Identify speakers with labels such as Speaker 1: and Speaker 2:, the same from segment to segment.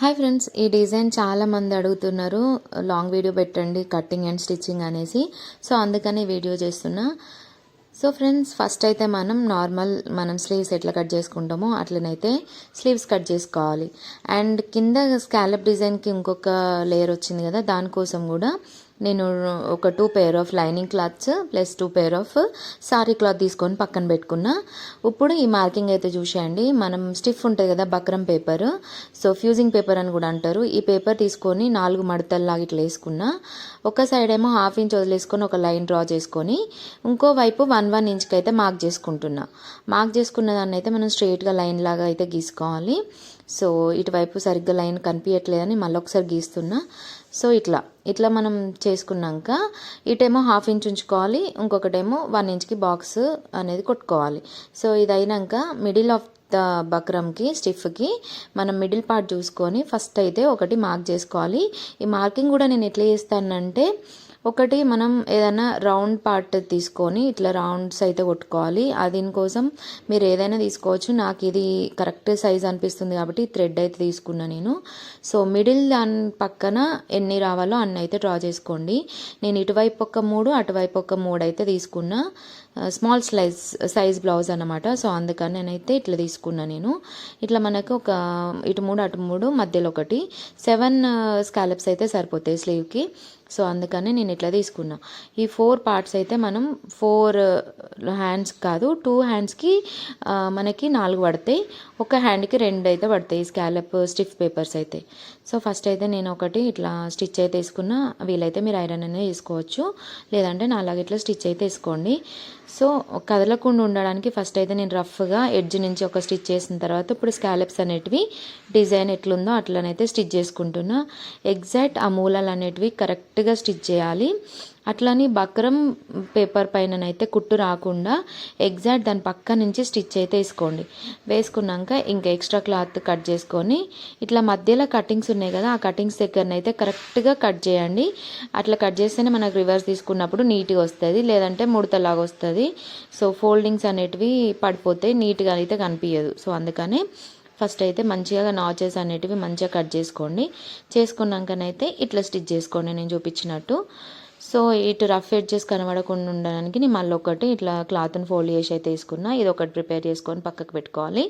Speaker 1: Hi friends, ఈ design చాలా మంది అడుగుతున్నారు. లాంగ్ వీడియో పెట్టండి కటింగ్ అండ్ స్టిచ్చింగ్ అనేసి. సో అందుకని వీడియో చేస్తున్నా. సో ఫ్రెండ్స్, ఫస్ట్ అయితే మనం స్లీవ్స్ ఎట్లా కట్ చేసుకుంటామో అట్లనైతే స్లీవ్స్ కట్ చేసుకోవాలి. అండ్ కింద స్కాలప్ డిజైన్కి ఇంకొక లేయర్ వచ్చింది కదా, దానికోసం కూడా నేను ఒక 2 pair of lining clothes plus 2 pair of sorry cloth తీసుకొని పక్కన పెట్టుకున్నా. ఇప్పుడు ఈ మార్కింగ్ అయితే చూసేయండి. మనం స్టిఫ్ ఉంటుంది కదా buckram paper, so fusing paper అని కూడా అంటారు. ఈ పేపర్ తీసుకొని 4 మడతల్లాగా ఇట్లా వేసుకున్నా. ఒక సైడ్ ఏమో 1/2 ఇంచ్ వదిలేసుకొని ఒక లైన్ డ్రా చేసుకొని ఇంకో వైపు 1 ఇంచ్కి అయితే మార్క్ చేసుకుంటున్నా. మార్క్ చేసుకున్న దాన్ని అయితే మనం స్ట్రైట్గా లైన్ లాగా అయితే గీసుకోవాలి. సో ఇటువైపు సరిగ్గా లైన్ కనిపించట్లేదని మళ్ళీ ఒకసారి గీస్తున్నా. సో ఇట్లా మనం చేసుకున్నాక ఇటేమో 1/2 ఇంచ్ ఉంచుకోవాలి, ఇంకొకటేమో 1 ఇంచ్కి బాక్స్ అనేది కొట్టుకోవాలి. సో ఇది అయినాక మిడిల్ ఆఫ్ ద బక్రంకి స్టిఫ్కి మనం మిడిల్ పార్ట్ చూసుకొని ఫస్ట్ అయితే ఒకటి మార్క్ చేసుకోవాలి. ఈ మార్కింగ్ కూడా నేను ఎట్లా చేస్తానంటే, ఒకటి మనం ఏదైనా రౌండ్ పార్ట్ తీసుకొని ఇట్లా రౌండ్స్ అయితే కొట్టుకోవాలి. దీనికోసం మీరు ఏదైనా తీసుకోవచ్చు. నాకు ఇది కరెక్ట్ సైజ్ అనిపిస్తుంది కాబట్టి థ్రెడ్ అయితే తీసుకున్నా నేను. సో మిడిల్ దాని పక్కన ఎన్ని రావాలో అన్ని అయితే డ్రా చేసుకోండి. నేను ఇటువైపు ఒక 3 అటువైపు ఒక 3 అయితే తీసుకున్నా. స్మాల్ సైజ్ బ్లౌజ్ అన్నమాట. సో అందుకని నేనైతే ఇట్లా తీసుకున్నా. నేను ఇట్లా మనకు ఒక ఇటు 3 అటు 3 మధ్యలో ఒకటి 7 స్కాలప్స్ అయితే సరిపోతాయి స్లీవ్కి. సో అందుకని నేను ఇట్లా తీసుకున్నా. ఈ 4 పార్ట్స్ అయితే మనం 4 హ్యాండ్స్ కాదు, 2 హ్యాండ్స్కి మనకి 4 పడతాయి, ఒక హ్యాండ్కి 2 అయితే పడతాయి స్కాలప్ స్టిఫ్ పేపర్స్ అయితే. సో ఫస్ట్ అయితే నేను ఒకటి ఇట్లా స్టిచ్ అయితే వేసుకున్నా. వీలైతే మీరు ఐరన్ అనేది వేసుకోవచ్చు, లేదంటే నాలాగా ఇట్లా స్టిచ్ అయితే వేసుకోండి. సో కదలకుండా ఉండడానికి ఫస్ట్ అయితే నేను రఫ్గా ఎడ్జ్ నుంచి ఒక స్టిచ్ చేసిన తర్వాత ఇప్పుడు స్కాలప్స్ అనేటివి డిజైన్ ఎట్లుందో అట్లనైతే స్టిచ్ చేసుకుంటున్నా. ఎగ్జాక్ట్ ఆ మూలలు అనేటివి కరెక్ట్గా స్టిచ్ చేయాలి. అట్లని బక్రం పేపర్ పైననైతే కుట్టు రాకుండా ఎగ్జాక్ట్ దాని పక్క నుంచి స్టిచ్ అయితే వేసుకున్నాక ఇంకా ఎక్స్ట్రా క్లాత్ కట్ చేసుకొని ఇట్లా మధ్యలో కటింగ్స్ ఉన్నాయి కదా, ఆ కటింగ్స్ దగ్గరనైతే కరెక్ట్గా కట్ చేయండి. అట్లా కట్ చేస్తేనే మనకు రివర్స్ తీసుకున్నప్పుడు నీట్గా వస్తుంది, లేదంటే ముడతలాగా వస్తుంది. సో ఫోల్డింగ్స్ అనేటివి పడిపోతాయి, నీట్గా అయితే కనిపించదు. సో అందుకనే ఫస్ట్ అయితే మంచిగా నాచెస్ అనేటివి మంచిగా కట్ చేసుకున్నాకనైతే ఇట్లా స్టిచ్ చేసుకోండి నేను చూపించినట్టు. సో ఇటు రఫ్ ఎడ్జెస్ కనబడకుండా ఉండడానికి నేను మళ్ళీ ఒకటి ఇట్లా క్లాత్ని ఫోల్డ్ చేసి అయితే తీసుకున్నా. ఇది ఒకటి ప్రిపేర్ చేసుకొని పక్కకు పెట్టుకోవాలి.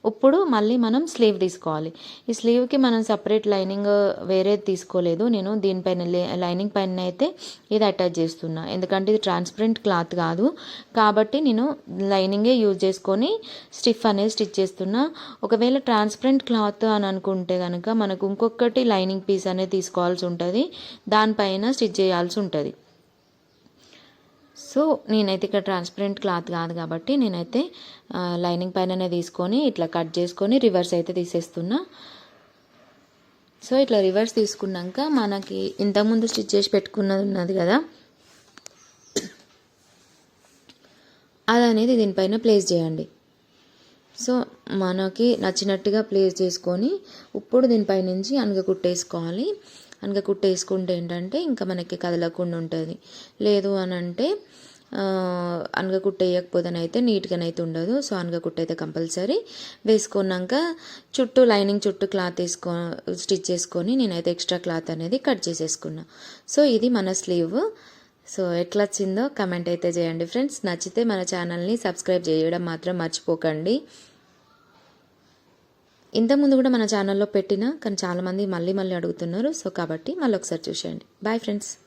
Speaker 1: ఇప్పుడు మళ్ళీ మనం స్లీవ్ తీసుకోవాలి. ఈ స్లీవ్కి మనం సపరేట్ లైనింగ్ వేరే తీసుకోలేదు. నేను దీనిపైన లైనింగ్ పైన అయితే ఇది అటాచ్ చేస్తున్నా, ఎందుకంటే ఇది ట్రాన్స్పరెంట్ క్లాత్ కాదు కాబట్టి నేను లైనింగే యూజ్ చేసుకొని స్టిఫ్ అనేది స్టిచ్ చేస్తున్నా. ఒకవేళ ట్రాన్స్పరెంట్ క్లాత్ అని అనుకుంటే కనుక మనకు ఇంకొకటి లైనింగ్ పీస్ అనేది తీసుకోవాల్సి ఉంటుంది, దానిపైన స్టిచ్ చేయాల్సి ఉంటుంది. సో నేనైతే ఇక్కడ ట్రాన్స్పరెంట్ క్లాత్ కాదు కాబట్టి నేనైతే లైనింగ్ పైననే తీసుకొని ఇట్లా కట్ చేసుకొని రివర్స్ అయితే తీసేస్తున్నా. సో ఇట్లా రివర్స్ తీసుకున్నాక మనకి ఇంతకుముందు స్టిచ్ చేసి పెట్టుకున్నది ఉన్నది కదా, అది అనేది దీనిపైన ప్లేస్ చేయండి. సో మనకి నచ్చినట్టుగా ప్లేస్ చేసుకొని ఇప్పుడు దీనిపై నుంచి అనగకుట్టేసుకోవాలి. అనగకుట్టేసుకుంటే ఏంటంటే ఇంకా మనకి కదలకుండా ఉంటుంది. లేదు అని అంటే అనగకుట్ట వేయకపోతేనైతే నీట్గానైతే ఉండదు. సో అనగకుట్ట అయితే కంపల్సరీ వేసుకున్నాక లైనింగ్ చుట్టూ క్లాత్ స్టిచ్ చేసుకొని నేనైతే ఎక్స్ట్రా క్లాత్ అనేది కట్ చేసేసుకున్నా. సో ఇది మన స్లీవ్. సో ఎట్లా వచ్చిందో కమెంట్ అయితే చేయండి ఫ్రెండ్స్. నచ్చితే మన ఛానల్ని సబ్స్క్రైబ్ చేయడం మాత్రం మర్చిపోకండి. ఇంతకుముందు కూడా మన ఛానల్లో పెట్టినా కానీ చాలామంది మళ్ళీ అడుగుతున్నారు. సో కాబట్టి మళ్ళీ ఒకసారి చూసేయండి. Bye friends.